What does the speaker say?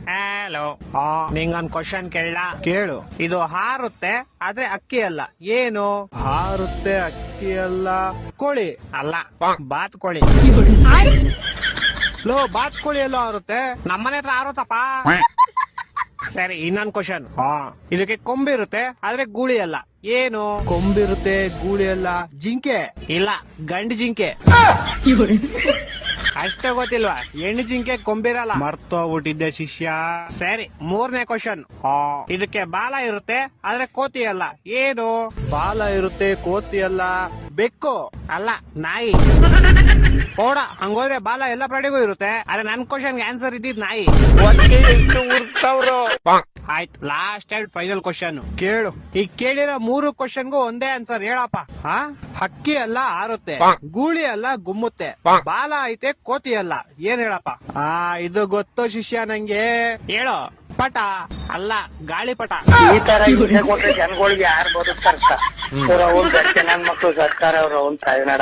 Hello, ನಿಂಗೊಂದ್ question ಕೇಳ. ಕೇಳು. ಇದು ಹಾರುತ್ತೆ ಆದ್ರೆ ಅಕ್ಕಿ ಅಲ್ಲ, ಏನು? ಹಾರುತ್ತೆ ಅಕ್ಕಿ ಅಲ್ಲ, ಕೋಳಿ ಅಲ್ಲ, ಬಾತ್ಕೋಳಿ. ಲೋ, ಬಾತ್ಕೋಳಿ ಎಲ್ಲೋ ಹಾರುತ್ತೆ, ನಮ್ಮನೆ ಹತ್ರ ಹಾರುತ್ತಪ್ಪ. ಸರಿ, ಇನ್ನೊಂದ್ ಕ್ವಶನ್. ಇದಕ್ಕೆ ಕೊಂಬಿರುತ್ತೆ ಆದ್ರೆ ಗೂಳಿ ಅಲ್ಲ, ಏನು? ಕೊಂಬಿರುತ್ತೆ ಗೂಳಿ ಅಲ್ಲ, ಜಿಂಕೆ ಇಲ್ಲ, ಗಂಡು ಜಿಂಕೆ. ಅಷ್ಟೇ ಗೊತ್ತಿಲ್ವಾ? ಹೆಣ್ಣು ಜಿಂಕೆ ಕೊಂಬಿರಲ್ಲ. ಮರ್ತೋಗ್ಬಿಟ್ಟಿದ್ದೆ ಶಿಷ್ಯ. ಸರಿ, ಮೂರನೇ ಕ್ವಶನ್. ಇದಕ್ಕೆ ಬಾಲ ಇರುತ್ತೆ ಆದ್ರೆ ಕೋತಿ ಅಲ್ಲ, ಏನು? ಬಾಲ ಇರುತ್ತೆ ಕೋತಿ ಅಲ್ಲ, ಬೆಕ್ಕು ಅಲ್ಲ, ನಾಯಿ. ಓಡ, ಹಂಗೋದ್ರೆ ಬಾಲ ಎಲ್ಲ ಪ್ರಾಣಿಗೂ ಇರುತ್ತೆ, ಆದ್ರೆ ನನ್ ಕ್ವಶನ್ಗೆ ಆನ್ಸರ್ ಇದ್ದಿದ್ ನಾಯಿ. ಆಯ್ತು, ಲಾಸ್ಟ್ ಅಂಡ್ ಫೈನಲ್ ಕ್ವಶನ್ ಕೇಳು. ಈಗ ಕೇಳಿರೋ 3 ಕ್ವಶನ್ಗೂ ಒಂದೇ ಆನ್ಸರ್ ಹೇಳಪ್ಪ. ಹಕ್ಕಿ ಅಲ್ಲ ಹಾರುತ್ತೆ, ಗೂಳಿ ಅಲ್ಲ ಗುಮ್ಮುತ್ತೆ, ಬಾಲ ಐತೆ ಕೋತಿ ಅಲ್ಲ, ಏನ್ ಹೇಳಪ್ಪ? ಇದು ಗೊತ್ತು ಶಿಷ್ಯ ನಂಗೆ. ಹೇಳು. ಪಟ ಅಲ್ಲ, ಗಾಳಿಪಟ. ಈ ತರ ಕೊಟ್ರೆ ಜನಗಳಿಗೆ ಯಾರು ಬದುಕ್ತಾರ? ನನ್ ಮಕ್ಕಳು ಸರ್ಕಾರ ಅವ್ರ ಅವ್ನ್ ತಾಯ್ನಾಡ.